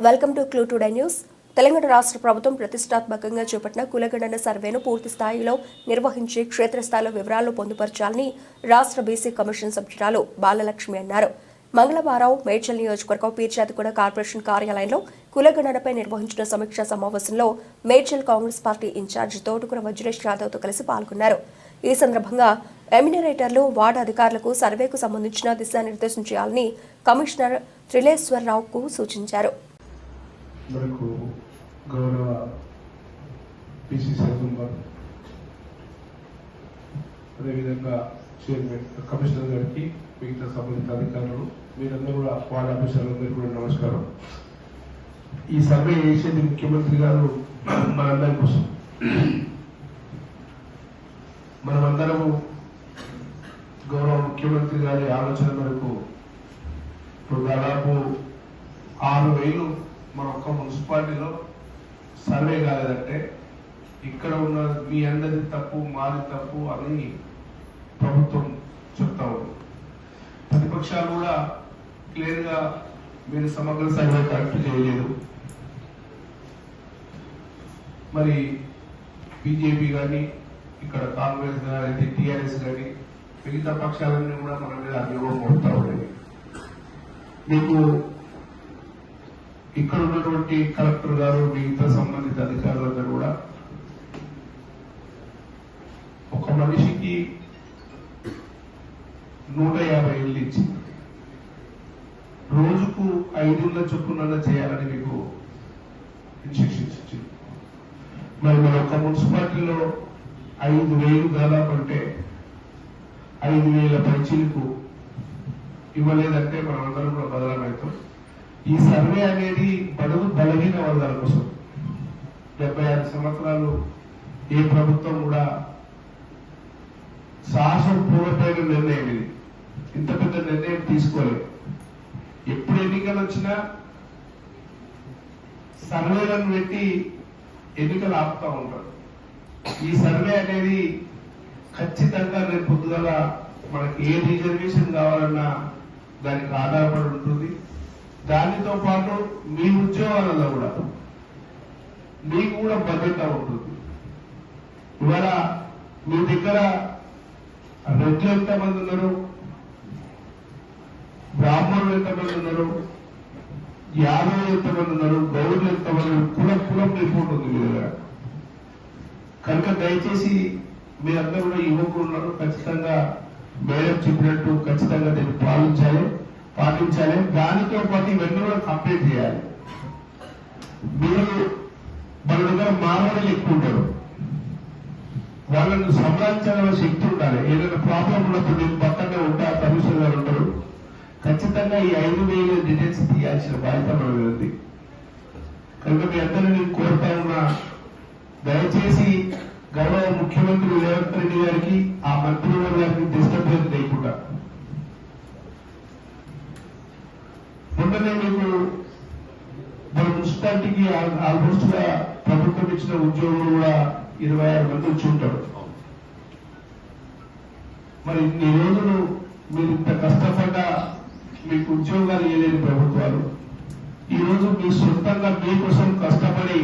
Welcome to clue today news. Telangana రాష్ట్ర ప్రభుత్వం ప్రతిష్టాత్మకంగా చేపట్టిన కులగణన సర్వేను పూర్తి స్థాయిలో నిర్వహించి క్షేత్రస్థాయిలో వివరాలు పొందుపరచాలని రాష్ట్ర బీసీ కమిషన్ సభ్యురాలు బాలలక్ష్మి అన్నారు. మంగళవారం మేడ్చల్ నియోజకవర్గం పీర్జాదిగూడ కార్పొరేషన్ కార్యాలయంలో కులగణనపై నిర్వహించిన సమీక్షా సమావేశంలో మేడ్చల్ కాంగ్రెస్ పార్టీ ఇన్ఛార్జి తోటకూర వజ్రేష్ యాదవ్తో కలిసి పాల్గొన్నారు. ఈ సందర్భంగా ఎమ్యునరేటర్లు, వార్డు అధికారులకు సర్వేకు సంబంధించిన దిశానిర్దేశం చేయాలని కమిషనర్ త్రిలేశ్వరరావుకు సూచించారు. మనకు గౌరవ పిసిసి మెంబర్ అదేవిధంగా చైర్మన్ కమిషనర్ గారికి, మిగతా సంబంధిత అధికారులు, మీరందరూ కూడా వార్డు ఆఫీసర్లందరికీ కూడా నమస్కారం. ఈ సర్వే చేసేది ముఖ్యమంత్రి గారు మనందరి కోసం. మనమందరము గౌరవ ముఖ్యమంత్రి గారి ఆలోచన మేరకు ఇప్పుడు దాదాపు 6,000 మన ఒక్క మున్సిపాలిటీలో సర్వే కాలేదంటే ఇక్కడ ఉన్న మీ అందరి తప్పు, మాది తప్పు అని ప్రభుత్వం చెప్తా ఉంది. ప్రతిపక్షాలు కూడా క్లియర్గా మీరు సమగ్ర సర్వే కరెక్ట్ చేయలేదు, మరి బీజేపీ కానీ, ఇక్కడ కాంగ్రెస్ కానీ, టీఆర్ఎస్ కానీ, మిగతా పక్షాలన్నీ కూడా మన మీద అభియోగం మోపుతా ఉండేది. మీకు ఇక్కడ ఉన్నటువంటి కలెక్టర్ గారు, మిగతా సంబంధిత అధికారులందరూ కూడా ఒక మనిషికి 150 ఇళ్ళు ఇచ్చి రోజుకు 5 ఇళ్ల చొప్పున చేయాలని మీకు ఇన్స్ట్రక్షన్స్ ఇచ్చింది. మరి మన ఒక మున్సిపాలిటీలో 5,000 దాదాపు అంటే 5,000 పైచీలకు ఇవ్వలేదంటే మనం అందరం కూడా బదలమవుతాం. ఈ సర్వే అనేది బడుగు బలహీన వర్గాల కోసం 76 సంవత్సరాలు ఏ ప్రభుత్వం కూడా సాహసపూర్వకమైన నిర్ణయం ఇది. ఇంత పెద్ద నిర్ణయం తీసుకోలేదు. ఎప్పుడు ఎన్నికలు వచ్చినా సర్వేలను పెట్టి ఎన్నికలు ఆపుతా ఉంటారు. ఈ సర్వే అనేది ఖచ్చితంగా రేపు పొద్దుగల మనకి ఏ రిజర్వేషన్ కావాలన్నా దానికి ఆధారపడి ఉంటుంది. దానితో పాటు మీ ఉద్యోగాలలో కూడా మీకు కూడా భద్రత ఉంటుంది. ఇవాళ మీ దగ్గర రెడ్లు ఎంతమంది ఉన్నారు, బ్రాహ్మణులు ఎంతమంది ఉన్నారు, యాదవులు ఎంతమంది ఉన్నారు, గౌరులు ఎంతమంది ఉన్నారు, కులం రిపోర్ట్ ఉంది మీ దగ్గర. కనుక దయచేసి మీరందరూ కూడా యువకులు ఉన్నారు, ఖచ్చితంగా మేడం చెప్పినట్టు ఖచ్చితంగా దీన్ని పాటించాలి. దానితో పాటు ఇవన్నీ కూడా కంప్లీట్ చేయాలి. మీరు మన దగ్గర మానవులు ఎక్కువ ఉంటారు, వాళ్ళను సంబంధించిన శక్తి ఉండాలి. ఏదైనా ప్రాబ్లం ఉన్నప్పుడు నేను పక్కనే ఉంటే ఆ కమిషనర్ గారు ఉంటారు. ఖచ్చితంగా ఈ 5,000 డీటెయిల్స్ తీయాల్సిన బాధ్యత మనది ఉంది. కనుక మీ అందరూ నేను కోరుతా ఉన్నా, దయచేసి గౌరవ ముఖ్యమంత్రి రేవంత్ రెడ్డి గారికి, ఆ మంత్రివర్గానికి డిస్టర్బెన్స్ లేకుండా. మొన్ననే మీకు మన మున్సిపాలిటీకి ఆల్మోస్ట్ గా ప్రభుత్వం ఇచ్చిన ఉద్యోగులు కూడా 26 మంది వచ్చి ఉంటారు. మరి ఇన్ని రోజులు మీరు ఇంత కష్టపడ్డా మీకు ఉద్యోగాలు ఇవ్వలేని ప్రభుత్వాలు ఈ రోజు మీ సొంతంగా మీకోసం కష్టపడి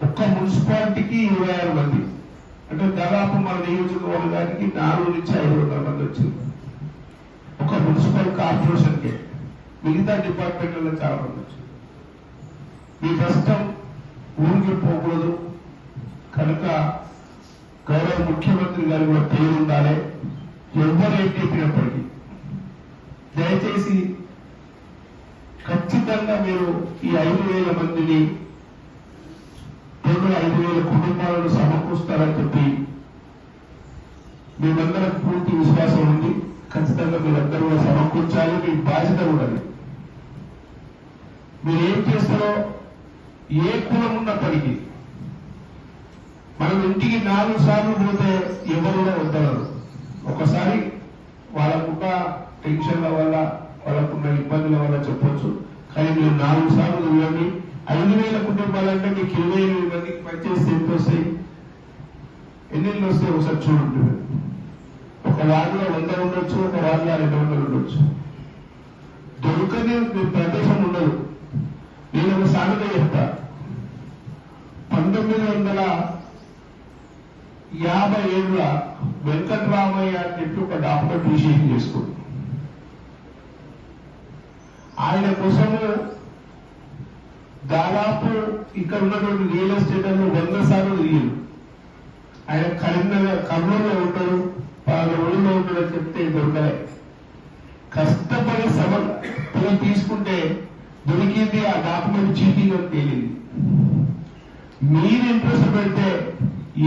ఒక్క మున్సిపాలిటీకి 26 మంది అంటే దాదాపు మన నియోజకవర్గానికి 400 నుంచి 500 మంది వచ్చింది. ఒక మున్సిపల్ కార్పొరేషన్ కి, మిగతా డిపార్ట్మెంట్లలో చాలా మంది వచ్చింది. మీ కష్టం ఊరికి పోకూడదు. కనుక గౌరవ ముఖ్యమంత్రి గారు కూడా పేరు ఉండాలి. ఎవరు ఏం చెప్పినప్పటికీ దయచేసి ఖచ్చితంగా మీరు ఈ 5,000 మందిని 5,000 కుటుంబాలను సమకూరుస్తారని చెప్పి మేమందరం పూర్తి విశ్వాసం ఉంది. ఖచ్చితంగా మీరందరూ కూడా సమకూర్చాలి. మీ బాధ్యత కూడా. మీరు ఏం చేస్తారో, ఏ కులం ఉన్నప్పటికీ మనం ఇంటికి 4 సార్లు పోతే ఎవరు కూడా వద్దరు. ఒకసారి వాళ్ళకున్న టెన్షన్ల వల్ల, వాళ్ళకున్న ఇబ్బందుల వల్ల చెప్పొచ్చు. కానీ మీరు 4 సార్లు చూడండి. 5,000 కుటుంబాలంటే మీకు 28 మందికి పనిచేస్తే ఎంత వస్తాయి, ఎన్ని వస్తాయి ఒకసారి చూడండి. ఒక వార్డులో 100 ఉండొచ్చు, ఒక వార్డులో 200 ఉండొచ్చు. దొరకని ప్రదేశం ఉండదు. 50 ఏళ్ళ వెంకటరామయ్య అని చెప్పి ఒక డాక్టర్ విషయం చేసుకుంది. ఆయన కోసము దాదాపు ఇక్కడ ఉన్నటువంటి రియల్ ఎస్టేట్ అని 100 సార్లు తిరిగారు. ఆయన కరీంనగర్ కర్నూలులో ఉంటాడు, ఊళ్ళో ఉంటాడని చెప్తే దొరకలే. కష్టపడి తీసుకుంటే దొరికింది. ఆ డాక్యుమెంట్ చీటింగ్ అని తేలింది. మీరు ఇంట్రెస్ట్ పెడితే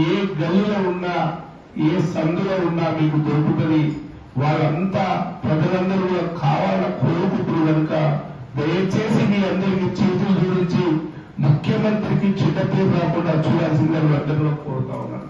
ఏ గల్లీలో ఉన్నా ఏ సందులో ఉన్నా మీకు దొరుకుతుంది. వాళ్ళంతా ప్రజలందరూ కూడా కావాలని కోరుకుంటున్నారు కనుక దయచేసి మీ అందరికీ చేతులు జోడించి ముఖ్యమంత్రికి చెడ్డ పేరు రాకుండా చూడాల్సిందని అందరిలో కోరుతా ఉన్నాను.